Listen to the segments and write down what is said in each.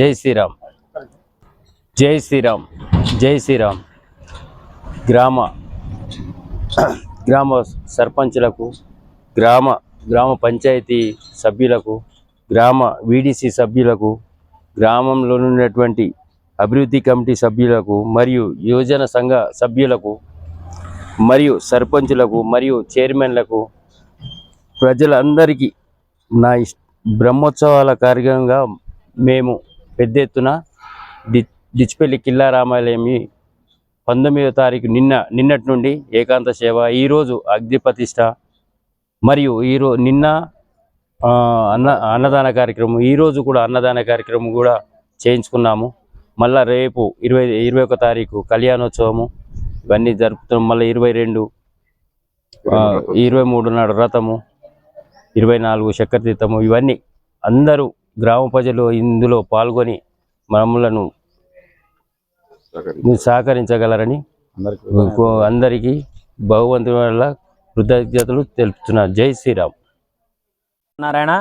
జై శ్రీరామ్, జై శ్రీరామ్, జై శ్రీరామ్. గ్రామ సర్పంచులకు, గ్రామ పంచాయతీ సభ్యులకు, గ్రామ వీడీసీ సభ్యులకు, గ్రామంలో ఉన్నటువంటి అభివృద్ధి కమిటీ సభ్యులకు మరియు యువజన సంఘ సభ్యులకు మరియు సర్పంచులకు మరియు చైర్మన్లకు, ప్రజలందరికీ నా బ్రహ్మోత్సవాల కార్యక్రమంగా మేము పెద్ద ఎత్తున డిచ్పల్లి కిల్లా రామాలయం 19వ తారీఖు నిన్నటి నుండి ఏకాంత సేవ, ఈరోజు అగ్నిప్రతిష్ఠ మరియు నిన్న అన్నదాన కార్యక్రమం, ఈరోజు కూడా అన్నదాన కార్యక్రమం కూడా చేయించుకున్నాము. మళ్ళీ రేపు 21వ తారీఖు కళ్యాణోత్సవము ఇవన్నీ జరుపుతున్నాం. మళ్ళీ 22, 23 నాడు రథము, 24 చక్కెర తీర్థము, ఇవన్నీ అందరూ గ్రామ ప్రజలు ఇందులో పాల్గొని మమ్మలను సహకరించగలరని అందరికీ భగవంతుని వల్ల కృతజ్ఞతలు తెలుపుతున్నారు. జై శ్రీరామ్. నారాయణ.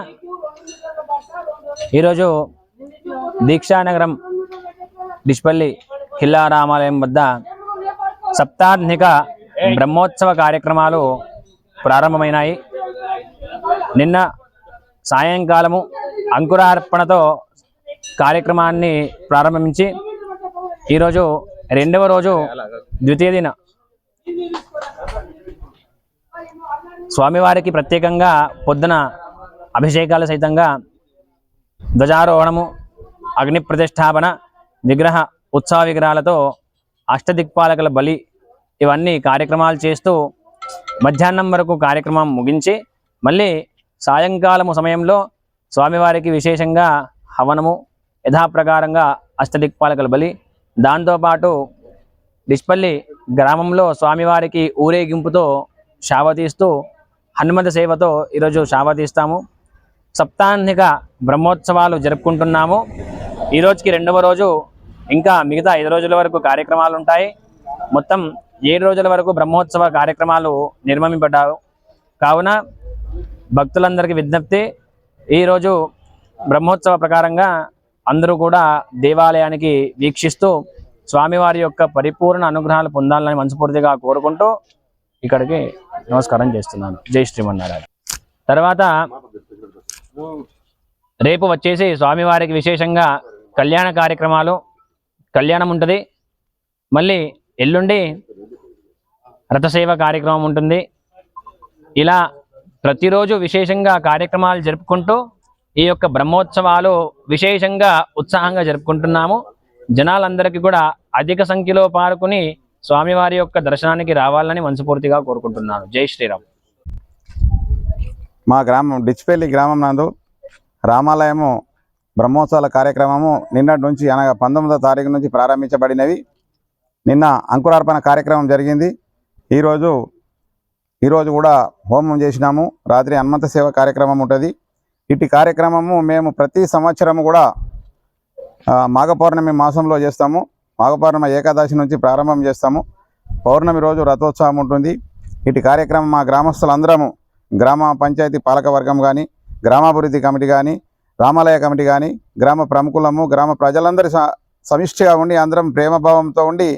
ఈరోజు దీక్షానగరం డిచ్పల్లి కిల్లా రామాలయం వద్ద సప్తాహ్నిక బ్రహ్మోత్సవ కార్యక్రమాలు ప్రారంభమైనాయి. నిన్న సాయంకాలము అంకురార్పణతో కార్యక్రమాన్ని ప్రారంభించి ఈరోజు 2వ రోజు ద్వితీయ దిన స్వామివారికి ప్రత్యేకంగా పొద్దున అభిషేకాలు సైతంగా ధ్వజారోహణము, అగ్ని ప్రతిష్టాపన, విగ్రహ ఉత్సవ విగ్రహాలతో అష్టదిక్పాలకుల బలి ఇవన్నీ కార్యక్రమాలు చేస్తూ మధ్యాహ్నం వరకు కార్యక్రమం ముగించి మళ్ళీ సాయంకాలము సమయంలో స్వామివారికి విశేషంగా హవనము, యథాప్రకారంగా అష్టదిక్పాలకుల బలి, దాంతోపాటు డిచ్పల్లి గ్రామంలో స్వామివారికి ఊరేగింపుతో శావతీస్తూ హనుమంత సేవతో ఈరోజు శావతీస్తాము. సప్తాహ్నిక బ్రహ్మోత్సవాలు జరుపుకుంటున్నాము. ఈరోజుకి 2వ రోజు, ఇంకా మిగతా 5 రోజుల వరకు కార్యక్రమాలు ఉంటాయి. మొత్తం 7 రోజుల వరకు బ్రహ్మోత్సవ కార్యక్రమాలు నిర్మింపబడ్డారు. కావున భక్తులందరికీ విజ్ఞప్తి, ఈరోజు బ్రహ్మోత్సవ ప్రకారంగా అందరూ కూడా దేవాలయానికి వీక్షిస్తూ స్వామివారి యొక్క పరిపూర్ణ అనుగ్రహాలు పొందాలని మనస్ఫూర్తిగా కోరుకుంటూ ఇక్కడికి నమస్కారం చేస్తున్నాను. జై శ్రీమన్నారాయణ. తర్వాత రేపు వచ్చేసి స్వామివారికి విశేషంగా కళ్యాణ కార్యక్రమాలు, కళ్యాణం ఉంటుంది. మళ్ళీ ఎల్లుండి రథసేవ కార్యక్రమం ఉంటుంది. ఇలా ప్రతిరోజు విశేషంగా కార్యక్రమాలు జరుపుకుంటూ ఈ యొక్క బ్రహ్మోత్సవాలు విశేషంగా ఉత్సాహంగా జరుపుకుంటున్నాము. జనాలందరికీ కూడా అధిక సంఖ్యలో పాల్గొని స్వామివారి యొక్క దర్శనానికి రావాలని మనస్ఫూర్తిగా కోరుకుంటున్నాను. జై శ్రీరామ్. మా గ్రామం డిచ్పల్లి గ్రామం నందు రామాలయము బ్రహ్మోత్సవాల కార్యక్రమము నిన్నటి నుంచి అనగా 19వ తారీఖు నుంచి ప్రారంభించబడినవి. నిన్న అంకురార్పణ కార్యక్రమం జరిగింది. ఈరోజు కూడా హోమం చేసినాము. రాత్రి హనుమంత సేవ కార్యక్రమం ఉంటుంది. ఇటు కార్యక్రమము మేము ప్రతి సంవత్సరము కూడా మాఘ పౌర్ణమి మాసంలో చేస్తాము. మాఘ పౌర్ణమి ఏకాదశి నుంచి ప్రారంభం చేస్తాము. పౌర్ణమి రోజు రథోత్సవం ఉంటుంది. ఇటు కార్యక్రమం మా గ్రామస్తులందరము, గ్రామ పంచాయతీ పాలకవర్గం కానీ, గ్రామాభివృద్ధి కమిటీ కానీ, రామాలయ కమిటీ కానీ, గ్రామ ప్రముఖులము, గ్రామ ప్రజలందరి సమిష్టిగా ఉండి అందరం ప్రేమభావంతో ఉండి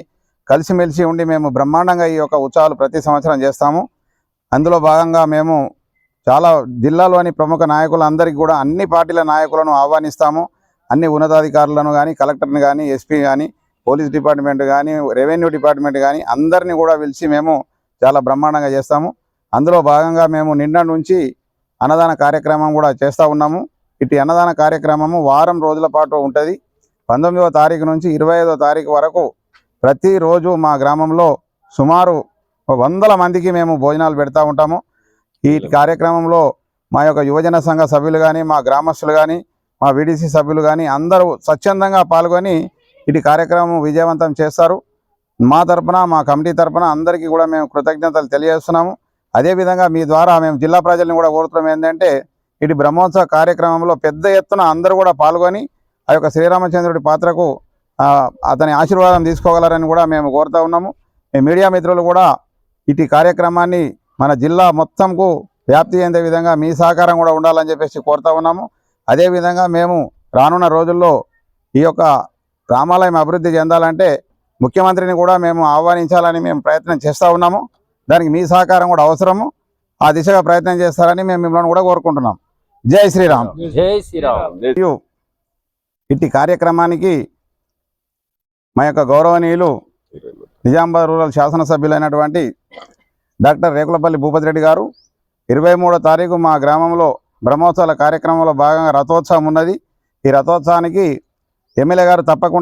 కలిసిమెలిసి ఉండి మేము బ్రహ్మాండంగా ఈ యొక్క ఉత్సవాలు ప్రతి సంవత్సరం చేస్తాము. అందులో భాగంగా మేము చాలా జిల్లాలోని ప్రముఖ నాయకులందరికీ కూడా అన్ని పార్టీల నాయకులను ఆహ్వానిస్తాము. అన్ని ఉన్నతాధికారులను కానీ, కలెక్టర్ని కానీ, ఎస్పీ కానీ, పోలీస్ డిపార్ట్మెంట్ కానీ, రెవెన్యూ డిపార్ట్మెంట్ కానీ అందరినీ కూడా పిలిచి మేము చాలా బ్రహ్మాండంగా చేస్తాము. అందులో భాగంగా మేము నిన్న నుంచి అన్నదాన కార్యక్రమం కూడా చేస్తూ ఉన్నాము. ఇటు అన్నదాన కార్యక్రమము వారం రోజుల పాటు ఉంటుంది. 19వ తారీఖు నుంచి 25వ తారీఖు వరకు ప్రతిరోజు మా గ్రామంలో సుమారు 100 మందికి మేము భోజనాలు పెడతా ఉంటాము. ఈ కార్యక్రమంలో మా యొక్క యువజన సంఘ సభ్యులు కానీ, మా గ్రామస్తులు కానీ, మా వీడీసీ సభ్యులు కానీ అందరూ స్వచ్ఛందంగా పాల్గొని ఇటు కార్యక్రమం విజయవంతం చేస్తారు. మా తరపున, మా కమిటీ తరపున అందరికీ కూడా మేము కృతజ్ఞతలు తెలియజేస్తున్నాము. అదేవిధంగా మీ ద్వారా మేము జిల్లా ప్రజల్ని కూడా కోరుతున్నాం ఏంటంటే, ఇటు బ్రహ్మోత్సవ కార్యక్రమంలో పెద్ద ఎత్తున అందరూ కూడా పాల్గొని ఆ యొక్క శ్రీరామచంద్రుడి పాత్రకు అతని ఆశీర్వాదం తీసుకోగలరని కూడా మేము కోరుతా ఉన్నాము. మీ మీడియా మిత్రులు కూడా ఇటు కార్యక్రమాన్ని మన జిల్లా మొత్తంకు వ్యాప్తి చెందే విధంగా మీ సహకారం కూడా ఉండాలని చెప్పేసి కోరుతా ఉన్నాము. అదేవిధంగా మేము రానున్న రోజుల్లో ఈ యొక్క రామాలయం అభివృద్ధి చెందాలంటే ముఖ్యమంత్రిని కూడా మేము ఆహ్వానించాలని మేము ప్రయత్నం చేస్తూ ఉన్నాము. దానికి మీ సహకారం కూడా అవసరము. ఆ దిశగా ప్రయత్నం చేస్తారని మేము మిమ్మల్ని కూడా కోరుకుంటున్నాం. జై శ్రీరామ్. జై శ్రీరామ్. మరియు ఇట్టి కార్యక్రమానికి మా యొక్క గౌరవనీయులు నిజామాబాద్ రూరల్ శాసనసభ్యులైనటువంటి డాక్టర్ రేకులపల్లి భూపతి రెడ్డి గారు 23వ తారీఖు మా గ్రామంలో బ్రహ్మోత్సవాల కార్యక్రమంలో భాగంగా రథోత్సవం ఉన్నది. ఈ రథోత్సవానికి ఎమ్మెల్యే గారు తప్పకుండా